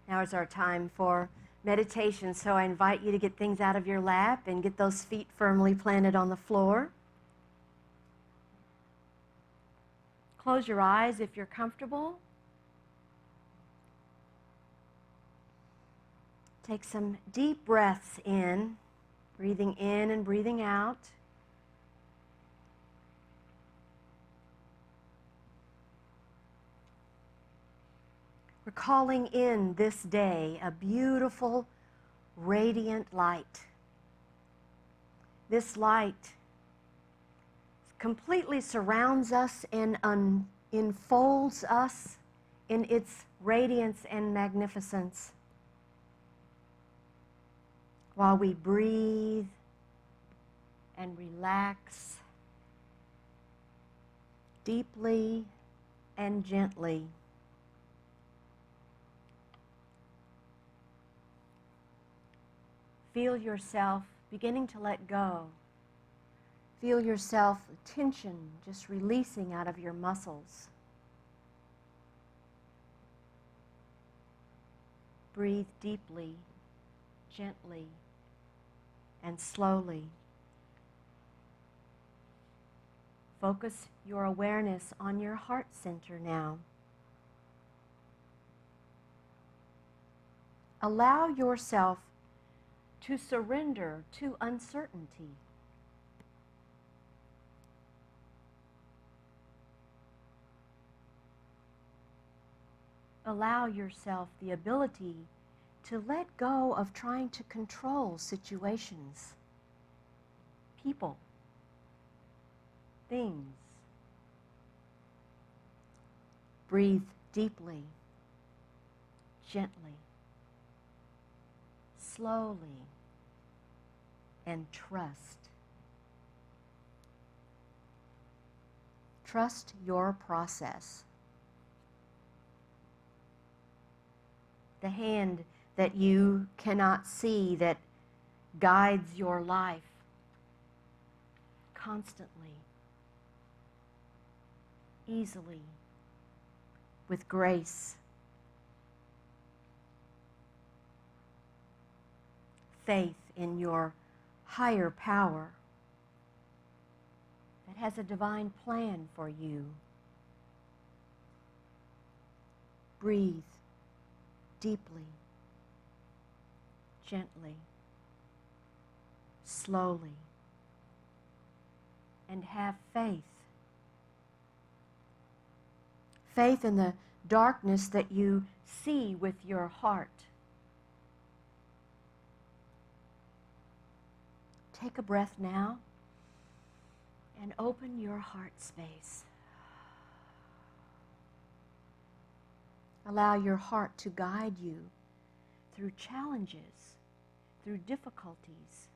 Now is our time for meditation, so I invite you to get things out of your lap and get those feet firmly planted on the floor. Close your eyes if you're comfortable. Take some deep breaths in, breathing in and breathing out. We're calling in this day a beautiful, radiant light. This light completely surrounds us and enfolds us in its radiance and magnificence. While we breathe and relax deeply and gently. Feel yourself beginning to let go. Feel yourself, tension just releasing out of your muscles. Breathe deeply, gently, and slowly. Focus your awareness on your heart center now. Allow yourself to surrender to uncertainty. Allow yourself the ability to let go of trying to control situations, people, things. Breathe deeply, gently, slowly, and trust. Trust your process. The hand that you cannot see that guides your life constantly, easily, with grace. Faith in your higher power that has a divine plan for you. Breathe deeply, gently, slowly, and have faith. Faith in the darkness that you see with your heart. Take a breath now and open your heart space. Allow your heart to guide you through challenges, through difficulties,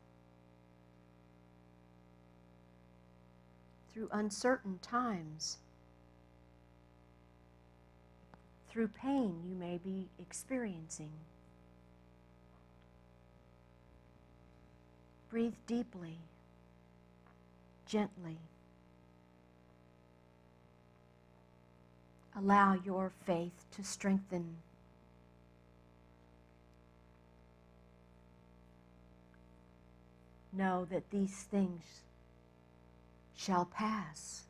through uncertain times, through pain you may be experiencing. Breathe deeply, gently. Allow your faith to strengthen. Know that these things shall pass.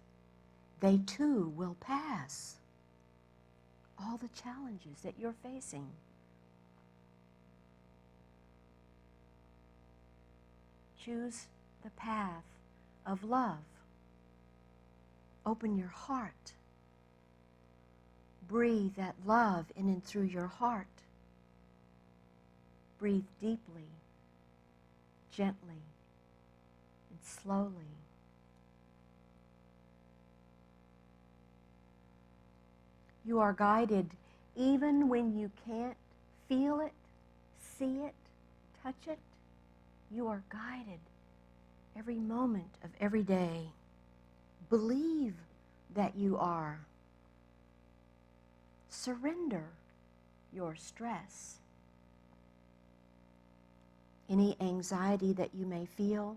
They too will pass. All the challenges that you're facing. Choose the path of love. Open your heart. Breathe that love in and through your heart. Breathe deeply, gently, and slowly. You are guided even when you can't feel it, see it, touch it. You are guided every moment of every day. Believe that you are. Surrender your stress. Any anxiety that you may feel.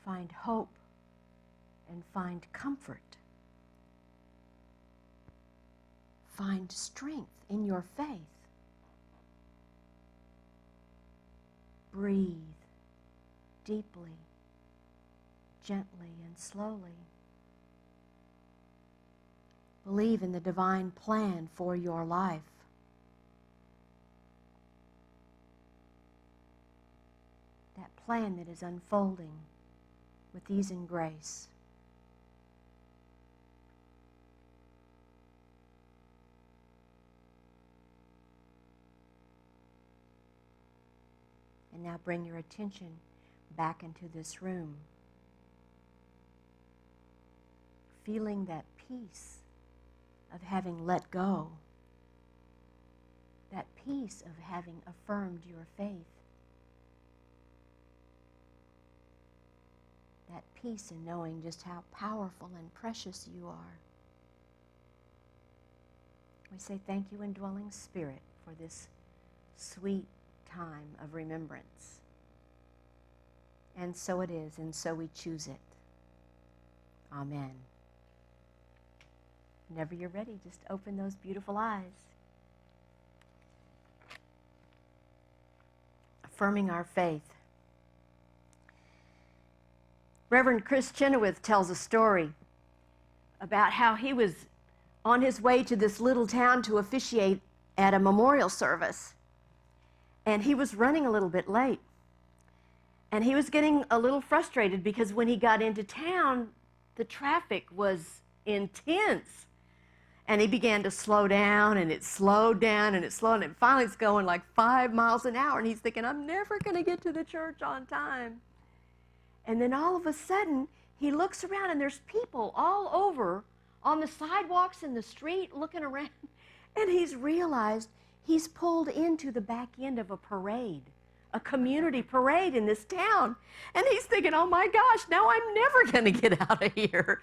Find hope and find comfort. find strength in your faith. Breathe deeply, gently, and slowly. Believe in the divine plan for your life. That plan that is unfolding with ease and grace. And now bring your attention back into this room. Feeling that peace of having let go. That peace of having affirmed your faith. That peace in knowing just how powerful and precious you are. We say thank you, indwelling Spirit, for this sweet time of remembrance. And so it is, and so we choose it. Amen. Whenever you're ready, just open those beautiful eyes. Affirming our faith. Reverend Chris Chenoweth tells a story about how he was on his way to this little town to officiate at a memorial service. And he was running a little bit late. And he was getting a little frustrated because when he got into town, the traffic was intense. And he began to slow down, and it slowed down, and it slowed, and finally it's going like 5 miles an hour. And he's thinking, I'm never going to get to the church on time. And then all of a sudden, he looks around, and there's people all over on the sidewalks in the street looking around. And he's realized he's pulled into the back end of a parade, a community parade in this town. And he's thinking, oh my gosh, now I'm never going to get out of here.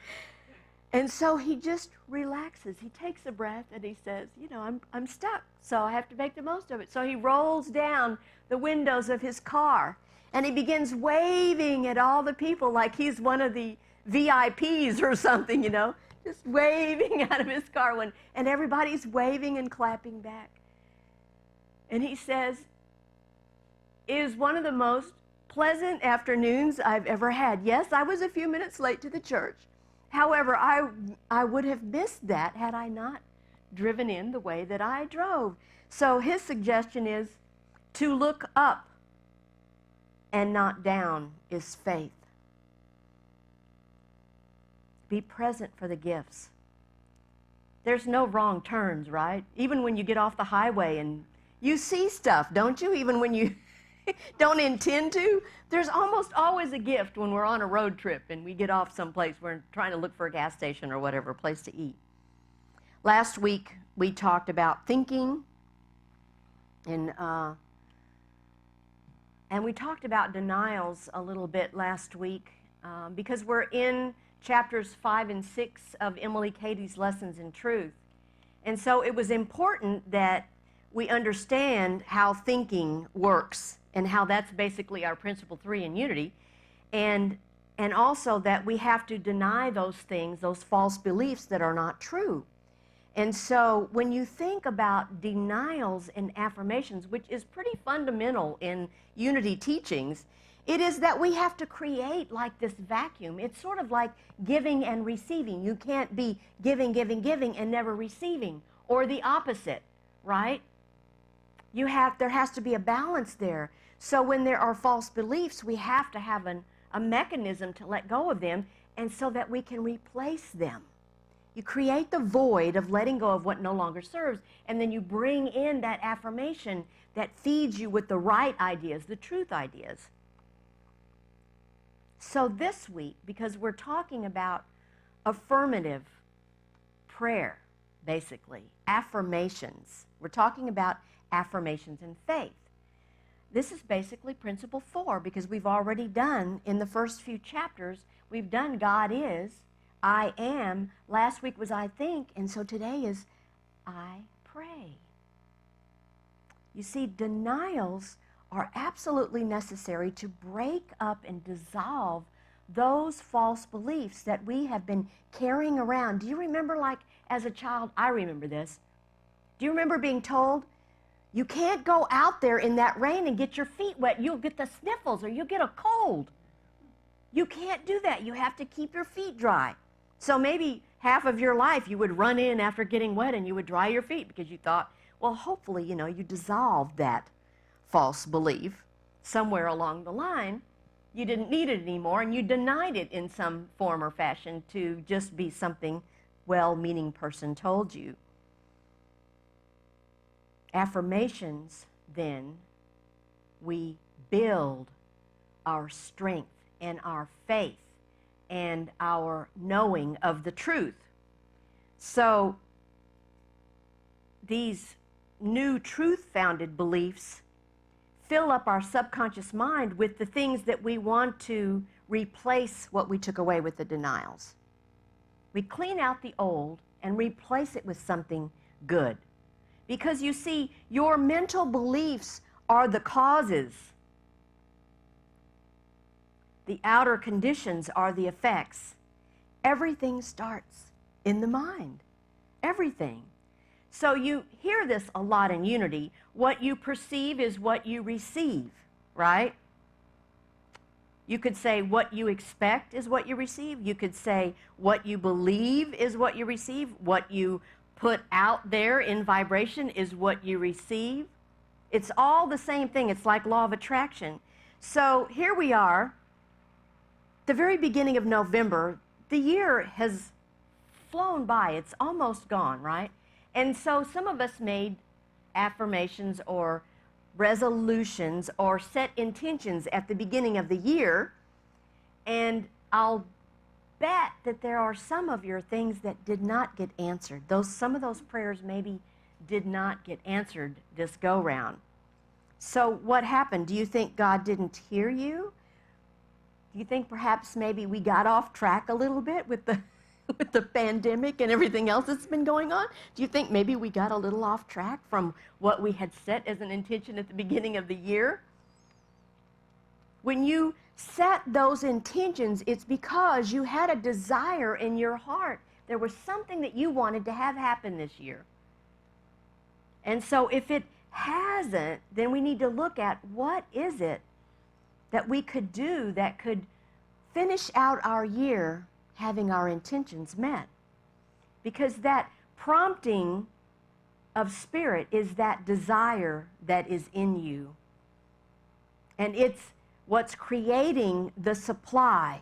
And so he just relaxes. He takes a breath and he says, you know, I'm stuck, so I have to make the most of it. So he rolls down the windows of his car and he begins waving at all the people like he's one of the VIPs or something, you know, just waving out of his car and everybody's waving and clapping back. And he says, it is one of the most pleasant afternoons I've ever had. Yes, I was a few minutes late to the church. However, I would have missed that had I not driven in the way that I drove. So his suggestion is to look up and not down is faith. Be present for the gifts. There's no wrong turns, right? Even when you get off the highway and you see stuff, don't you? Even when you don't intend to. There's almost always a gift when we're on a road trip and we get off someplace. We're trying to look for a gas station or whatever, a place to eat. Last week, we talked about thinking, and we talked about denials a little bit last week because we're in chapters 5 and 6 of Emily Cady's Lessons in Truth. And so it was important that we understand how thinking works and how that's basically our principle 3 in unity, and also that we have to deny those things, those false beliefs that are not true. And so when you think about denials and affirmations, which is pretty fundamental in unity teachings, it is that we have to create like this vacuum. It's sort of like giving and receiving. You can't be giving, giving, giving and never receiving, or the opposite, right? There has to be a balance there. So when there are false beliefs, we have to have a mechanism to let go of them and so that we can replace them. You create the void of letting go of what no longer serves, and then you bring in that affirmation that feeds you with the right ideas, the truth ideas. So this week, because we're talking about affirmative prayer, basically, affirmations, we're talking about affirmations in faith. This is basically principle 4 because we've already done, in the first few chapters, we've done God is, I am. Last week was I think, and so today is I pray. You see, denials are absolutely necessary to break up and dissolve those false beliefs that we have been carrying around. Do you remember, like, as a child, I remember this, Do you remember being told, you can't go out there in that rain and get your feet wet. You'll get the sniffles or you'll get a cold. You can't do that. You have to keep your feet dry. So maybe half of your life you would run in after getting wet and you would dry your feet because you thought, well, hopefully, you dissolved that false belief somewhere along the line. You didn't need it anymore and you denied it in some form or fashion to just be something well-meaning person told you. Affirmations, then, we build our strength and our faith and our knowing of the truth. So these new truth-founded beliefs fill up our subconscious mind with the things that we want to replace what we took away with the denials. We clean out the old and replace it with something good. Because you see, your mental beliefs are the causes. The outer conditions are the effects. Everything starts in the mind. Everything. So you hear this a lot in Unity. What you perceive is what you receive, right? You could say what you expect is what you receive. You could say what you believe is what you receive. What you put out there in vibration is what you receive. It's all the same thing. It's like law of attraction. So here we are, the very beginning of November. The year has flown by. It's almost gone, right? And so some of us made affirmations or resolutions or set intentions at the beginning of the year, and I'll bet that there are some of your things that did not get answered. Some of those prayers maybe did not get answered this go-round. So what happened? Do you think God didn't hear you? Do you think perhaps maybe we got off track a little bit with the pandemic and everything else that's been going on? Do you think maybe we got a little off track from what we had set as an intention at the beginning of the year? When you set those intentions, it's because you had a desire in your heart. There was something that you wanted to have happen this year. And so if it hasn't, then we need to look at what is it that we could do that could finish out our year having our intentions met. Because that prompting of spirit is that desire that is in you. And it's what's creating the supply.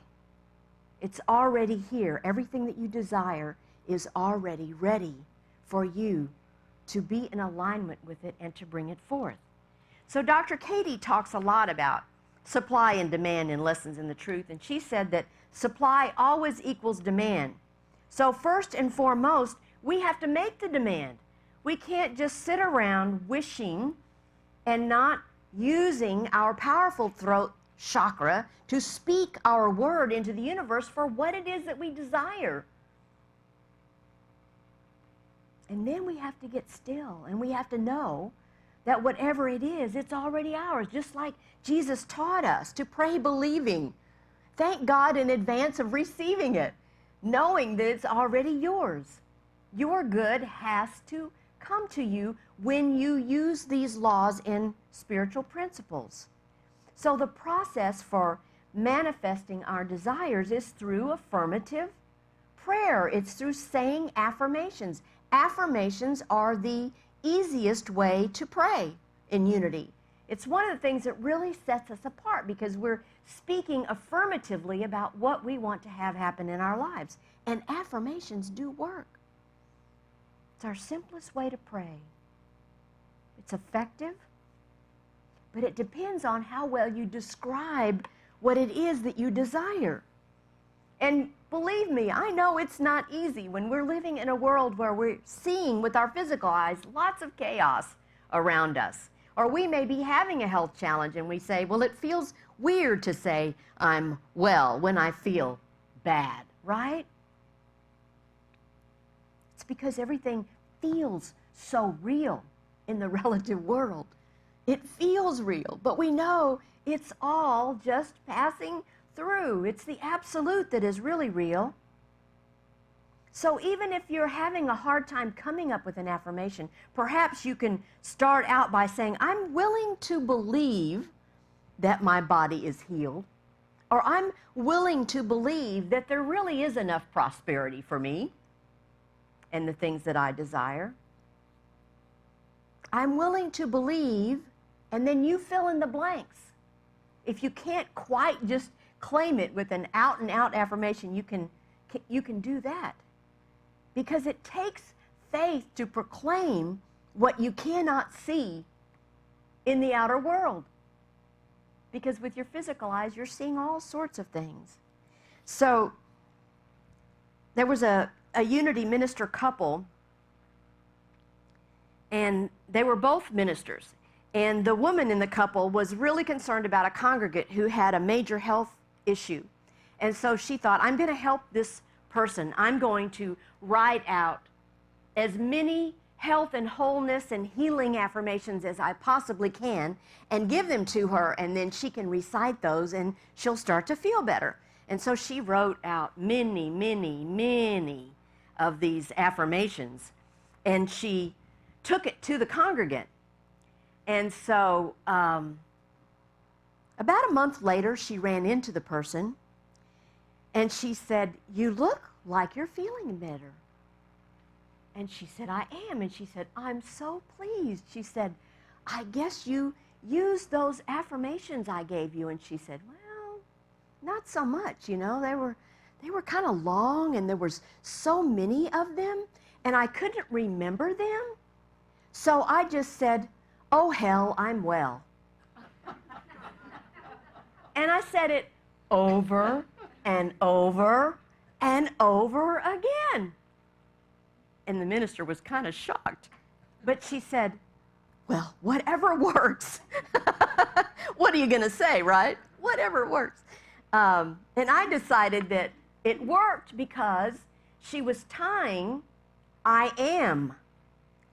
It's already here. Everything that you desire is already ready for you to be in alignment with it and to bring it forth. So Dr. Katie talks a lot about supply and demand in Lessons in the Truth, and she said that supply always equals demand. So first and foremost, we have to make the demand. We can't just sit around wishing and not using our powerful throat chakra to speak our word into the universe for what it is that we desire. And then we have to get still, and we have to know that whatever it is, it's already ours, just like Jesus taught us to pray believing. Thank God in advance of receiving it, knowing that it's already yours. Your good has to come to you when you use these laws and spiritual principles. So the process for manifesting our desires is through affirmative prayer. It's through saying affirmations. Affirmations are the easiest way to pray in unity. It's one of the things that really sets us apart because we're speaking affirmatively about what we want to have happen in our lives. And affirmations do work. It's our simplest way to pray. It's effective, but it depends on how well you describe what it is that you desire. And believe me, I know it's not easy when we're living in a world where we're seeing with our physical eyes lots of chaos around us. Or we may be having a health challenge and we say, well, it feels weird to say I'm well when I feel bad, right? It's because everything feels so real in the relative world. It feels real, but we know it's all just passing through. It's the absolute that is really real. So even if you're having a hard time coming up with an affirmation, perhaps you can start out by saying, I'm willing to believe that my body is healed, or I'm willing to believe that there really is enough prosperity for me and the things that I desire. I'm willing to believe, and then you fill in the blanks. If you can't quite just claim it with an out-and-out affirmation, you can do that. Because it takes faith to proclaim what you cannot see in the outer world. Because with your physical eyes, you're seeing all sorts of things. So there was a Unity minister couple, and they were both ministers. And the woman in the couple was really concerned about a congregant who had a major health issue. And so she thought, I'm going to help this person. I'm going to write out as many health and wholeness and healing affirmations as I possibly can and give them to her, and then she can recite those and she'll start to feel better. And so she wrote out many, many, many of these affirmations, and she took it to the congregant. And so about a month later, she ran into the person, and she said, you look like you're feeling better. And she said, I am. And she said, I'm so pleased. She said, I guess you used those affirmations I gave you. And she said, well, not so much, you know. They were kind of long, and there was so many of them, and I couldn't remember them. So I just said, oh, hell, I'm well. And I said it over and over and over again. And the minister was kind of shocked. But she said, well, whatever works. What are you going to say, right? Whatever works. And I decided that it worked because she was tying I am.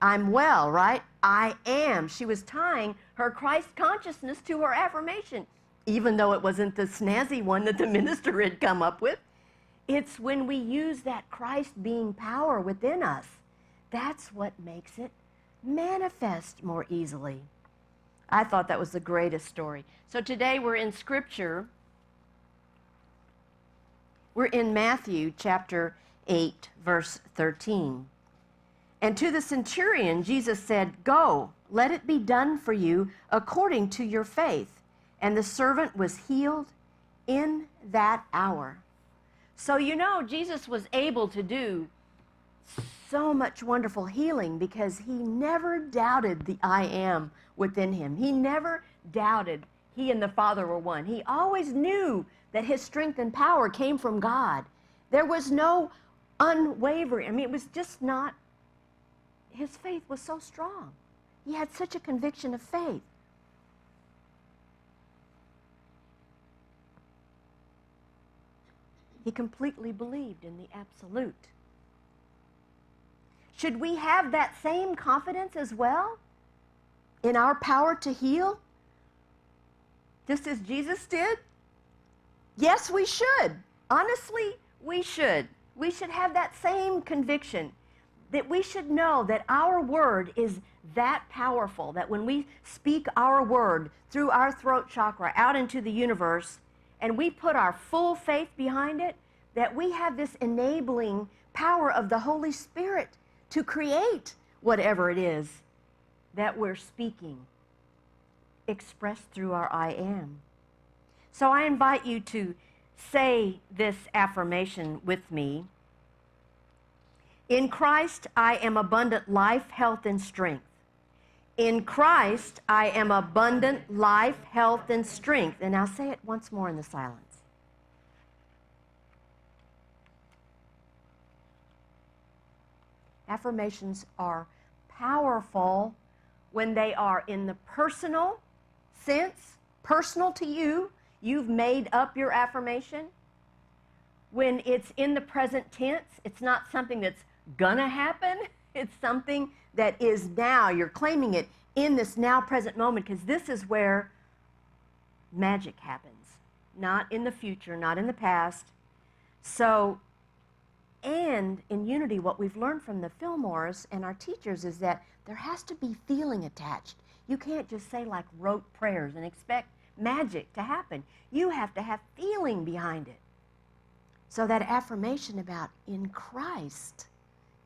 I'm well, right? I am. She was tying her Christ consciousness to her affirmation, even though it wasn't the snazzy one that the minister had come up with. It's when we use that Christ being power within us. That's what makes it manifest more easily. I thought that was the greatest story. So today we're in Scripture. We're in Matthew chapter 8, verse 13. And to the centurion, Jesus said, go, let it be done for you according to your faith. And the servant was healed in that hour. So you know, Jesus was able to do so much wonderful healing because he never doubted the I am within him. He never doubted he and the Father were one. He always knew that his strength and power came from God. There was no unwavering. I mean, it was just not, his faith was so strong. He had such a conviction of faith. He completely believed in the absolute. Should we have that same confidence as well in our power to heal, just as Jesus did? Yes, we should. Honestly, we should. We should have that same conviction that we should know that our word is that powerful, that when we speak our word through our throat chakra out into the universe, and we put our full faith behind it, that we have this enabling power of the Holy Spirit to create whatever it is that we're speaking, expressed through our I am. So I invite you to say this affirmation with me. In Christ, I am abundant life, health, and strength. In Christ, I am abundant life, health, and strength. And now say it once more in the silence. Affirmations are powerful when they are in the personal sense, personal to you. You've made up your affirmation. When it's in the present tense, it's not something that's gonna happen. It's something that is now. You're claiming it in this now present moment, because this is where magic happens. Not in the future, not in the past. So And in unity, what we've learned from the Fillmores and our teachers is that there has to be feeling attached. You can't just say like rote prayers and expect magic to happen. You have to have feeling behind it. So that affirmation about in Christ,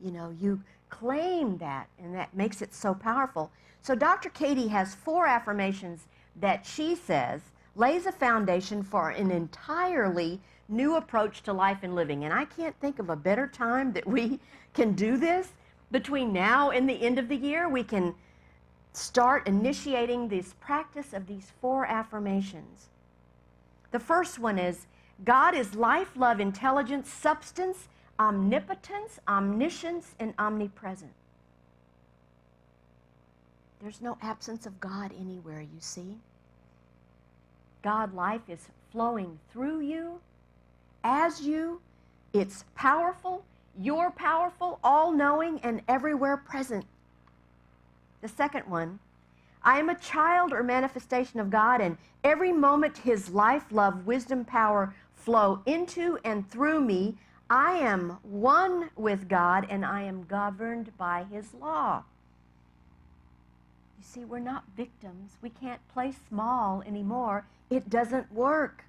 you claim that, and that makes it so powerful. So Dr. Katie has 4 affirmations that she says lays a foundation for an entirely new approach to life and living. And I can't think of a better time that we can do this. Between now and the end of the year, we can start initiating this practice of these 4 affirmations. The first one is, God is life, love, intelligence, substance, omnipotence, omniscience, and omnipresent. There's no absence of God anywhere, you see. God life is flowing through you, as you. It's powerful, you're powerful, all-knowing, and everywhere present. The second one, I am a child or manifestation of God, and every moment His life, love, wisdom, power flow into and through me. I am one with God, and I am governed by His law. You see, we're not victims. We can't play small anymore. It doesn't work.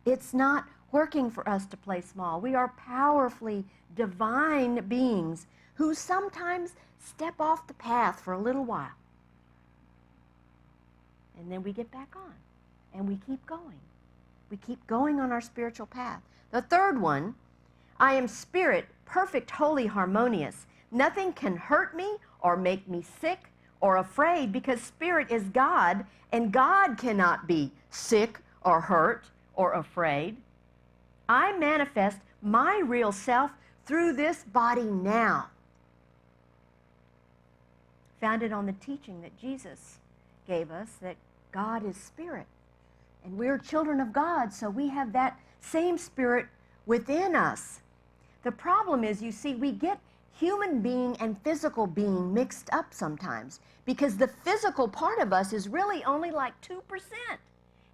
It's not working for us to play small. We are powerfully divine beings who sometimes step off the path for a little while. And then we get back on, and we keep going. We keep going on our spiritual path. The third one, I am spirit, perfect, holy, harmonious. Nothing can hurt me or make me sick or afraid, because spirit is God, and God cannot be sick or hurt or afraid. I manifest my real self through this body now. Founded on the teaching that Jesus gave us, that God is spirit. And we're children of God, so we have that same spirit within us. The problem is, you see, we get human being and physical being mixed up sometimes, because the physical part of us is really only like 2%.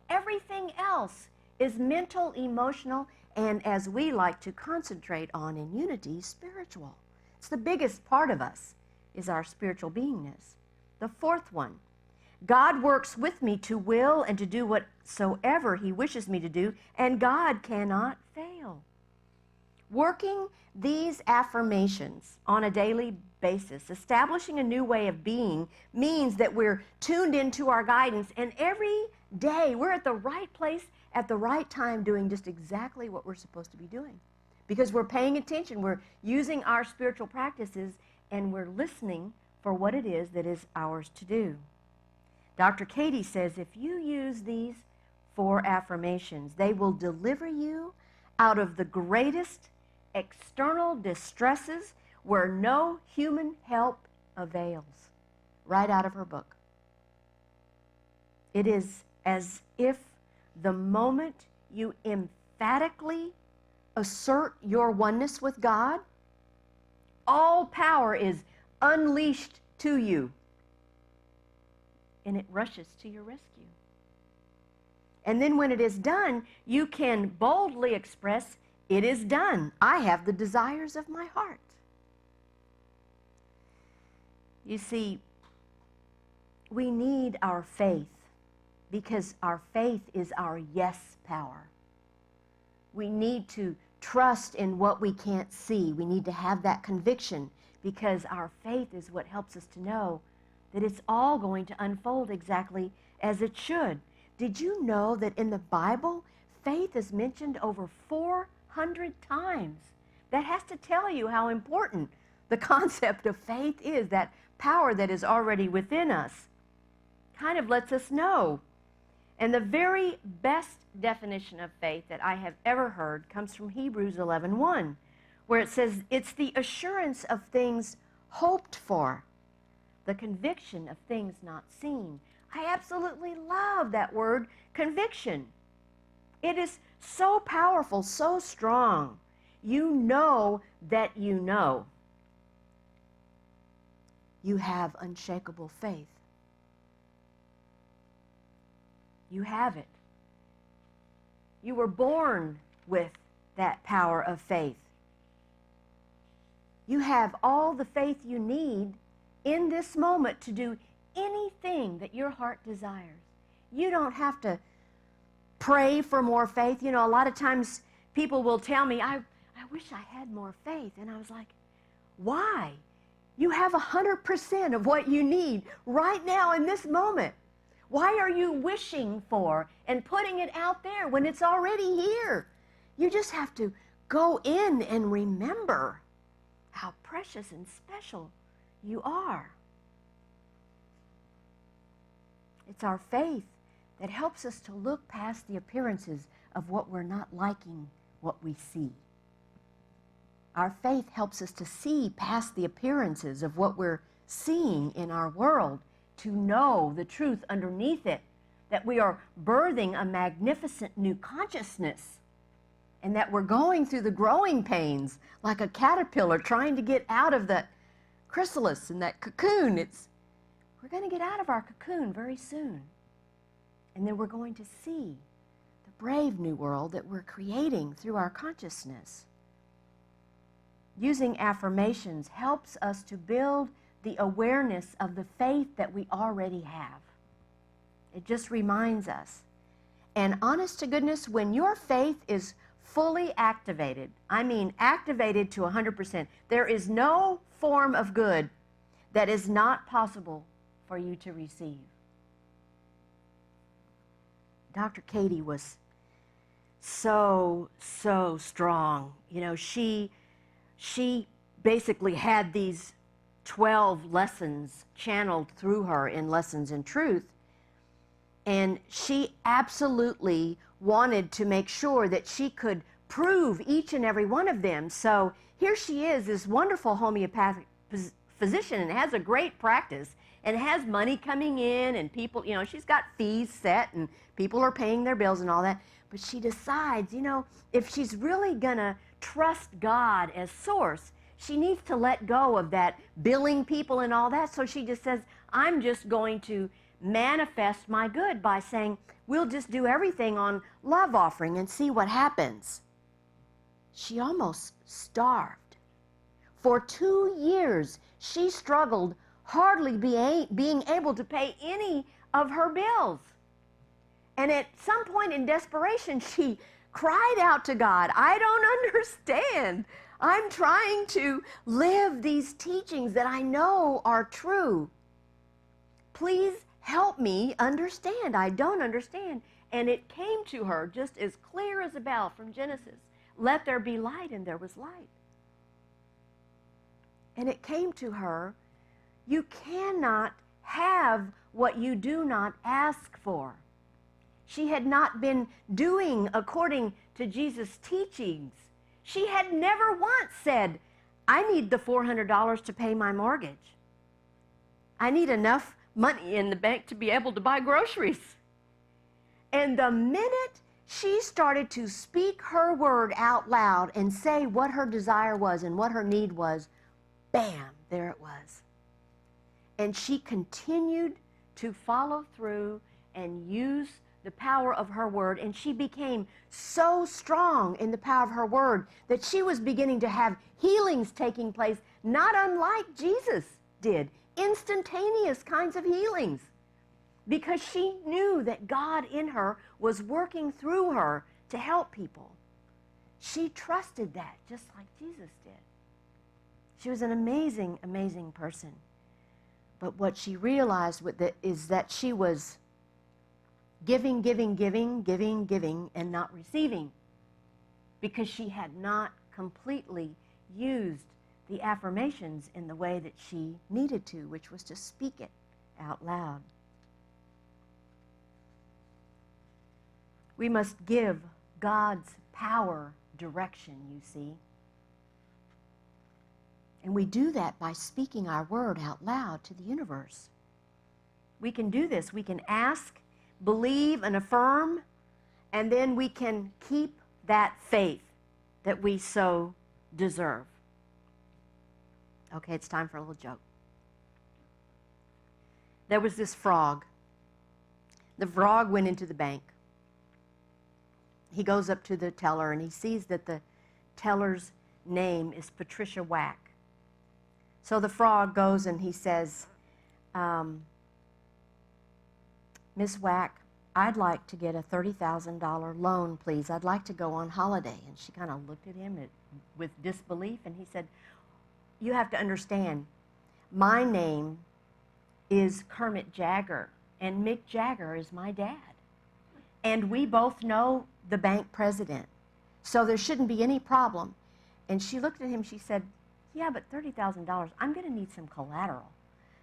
Everything else is mental, emotional, and as we like to concentrate on in unity, spiritual. It's the biggest part of us, is our spiritual beingness. The fourth one, God works with me to will and to do whatsoever He wishes me to do, and God cannot fail. Working these affirmations on a daily basis, establishing a new way of being, means that we're tuned into our guidance, and every day we're at the right place at the right time doing just exactly what we're supposed to be doing. Because we're paying attention, we're using our spiritual practices, and we're listening for what it is that is ours to do. Dr. Katie says if you use these 4 affirmations, they will deliver you out of the greatest external distresses where no human help avails. Right out of her book. It is as if the moment you emphatically assert your oneness with God, all power is unleashed to you, and it rushes to your rescue. And then when it is done, you can boldly express, it is done. I have the desires of my heart. You see, we need our faith, because our faith is our yes power. We need to trust in what we can't see. We need to have that conviction, because our faith is what helps us to know that it's all going to unfold exactly as it should. Did you know that in the Bible, faith is mentioned over 400 times? That has to tell you how important the concept of faith is, that power that is already within us. Kind of lets us know. And the very best definition of faith that I have ever heard comes from Hebrews 11:1, where it says, it's the assurance of things hoped for, the conviction of things not seen. I absolutely love that word, conviction. It is so powerful, so strong. You know that you know. You have unshakable faith. You have it. You were born with that power of faith. You have all the faith you need in this moment to do anything that your heart desires. You don't have to pray for more faith. You know, a lot of times people will tell me, I wish I had more faith. And I was like, why? You have 100% of what you need right now in this moment. Why are you wishing for and putting it out there when it's already here? You just have to go in and remember how precious and special you are. It's our faith that helps us to look past the appearances of what we're not liking, what we see. Our faith helps us to see past the appearances of what we're seeing in our world, to know the truth underneath it, that we are birthing a magnificent new consciousness, and that we're going through the growing pains like a caterpillar trying to get out of that chrysalis and that cocoon. We're going to get out of our cocoon very soon. And then we're going to see the brave new world that we're creating through our consciousness. Using affirmations helps us to build the awareness of the faith that we already have. It just reminds us. And honest to goodness, when your faith is fully activated, I mean activated to 100%, there is no form of good that is not possible for you to receive. Dr. Katie was so strong. You know, she basically had these 12 lessons channeled through her in Lessons in Truth, and she absolutely wanted to make sure that she could prove each and every one of them. So here she is, this wonderful homeopathic physician, and has a great practice, and has money coming in, and people, you know, she's got fees set, and people are paying their bills and all that. But she decides, you know, if she's really gonna trust God as source, she needs to let go of that billing people and all that. So she just says, I'm just going to manifest my good by saying, we'll just do everything on love offering and see what happens. She almost starved. For 2 years, she struggled, hardly being able to pay any of her bills. And at some point in desperation, she cried out to God, I don't understand. I'm trying to live these teachings that I know are true. Please help me understand. I don't understand. And it came to her just as clear as a bell from Genesis. Let there be light, and there was light. And it came to her, you cannot have what you do not ask for. She had not been doing according to Jesus' teachings. She had never once said, I need the $400 to pay my mortgage. I need enough money in the bank to be able to buy groceries. And the minute she started to speak her word out loud and say what her desire was and what her need was, bam, there it was. And she continued to follow through and use the power of her word, and she became so strong in the power of her word that she was beginning to have healings taking place, not unlike Jesus did, instantaneous kinds of healings, because she knew that God in her was working through her to help people. She trusted that just like Jesus did. She was an amazing, amazing person. But what she realized is that she was giving, and not receiving, because she had not completely used the affirmations in the way that she needed to, which was to speak it out loud. We must give God's power direction, you see. And we do that by speaking our word out loud to the universe. We can do this. We can ask, believe, and affirm, and then we can keep that faith that we so deserve. Okay, it's time for a little joke. There was this frog. The frog went into the bank. He goes up to the teller, and he sees that the teller's name is Patricia Whack. So the frog goes and he says, Miss Wack, I'd like to get a $30,000 loan, please. I'd like to go on holiday. And she kind of looked at him with disbelief, and he said, you have to understand, my name is Kermit Jagger, and Mick Jagger is my dad. And we both know the bank president, so there shouldn't be any problem. And she looked at him, she said, yeah, but $30,000, I'm going to need some collateral.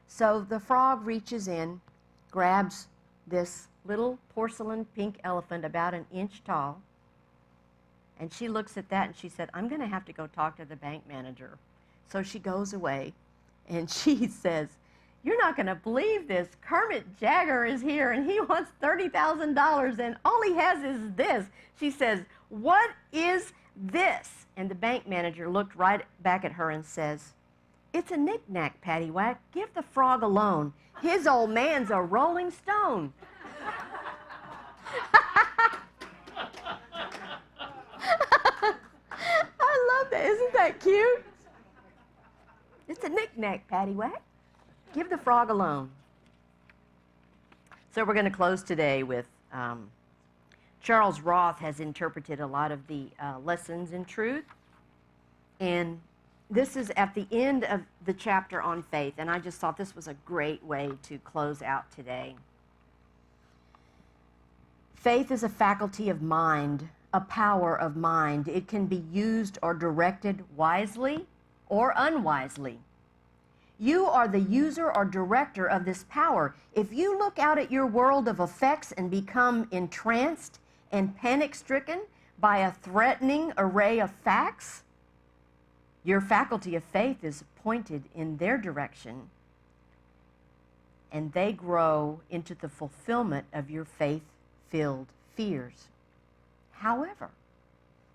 So the frog reaches in, grabs this little porcelain pink elephant about an inch tall, and she looks at that and she said, I'm going to have to go talk to the bank manager. So she goes away, and she says, you're not going to believe this. Kermit Jagger is here, and he wants $30,000, and all he has is this. She says, what is this? And the bank manager looked right back at her and says, it's a knick-knack, paddywhack. Give the frog a loan. His old man's a rolling stone. I love that. Isn't that cute? It's a knick-knack, paddywhack. Give the frog a loan. So we're going to close today with Charles Roth has interpreted a lot of the lessons in truth. And this is at the end of the chapter on faith. And I just thought this was a great way to close out today. Faith is a faculty of mind, a power of mind. It can be used or directed wisely or unwisely. You are the user or director of this power. If you look out at your world of effects and become entranced and panic-stricken by a threatening array of facts, your faculty of faith is pointed in their direction, and they grow into the fulfillment of your faith-filled fears. However,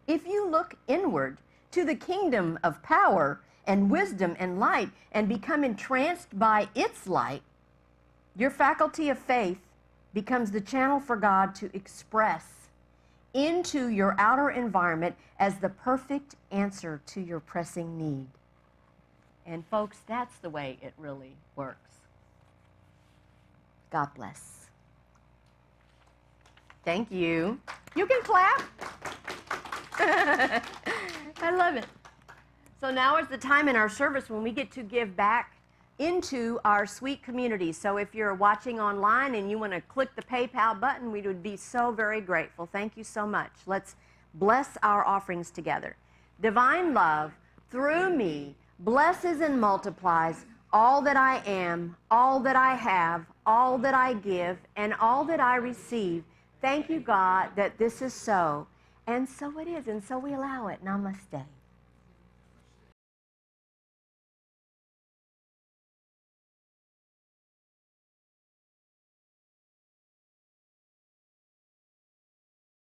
if you look inward to the kingdom of power and wisdom and light and become entranced by its light, your faculty of faith becomes the channel for God to express into your outer environment as the perfect answer to your pressing need. And folks, that's the way it really works. God bless. Thank you. You can clap. I love it. So now is the time in our service when we get to give back into our sweet community. So if you're watching online and you want to click the PayPal button, we would be so very grateful. Thank you so much. Let's bless our offerings together. Divine love, through me, blesses and multiplies all that I am, all that I have, all that I give, and all that I receive. Thank you, God, that this is so. And so it is, and so we allow it. Namaste.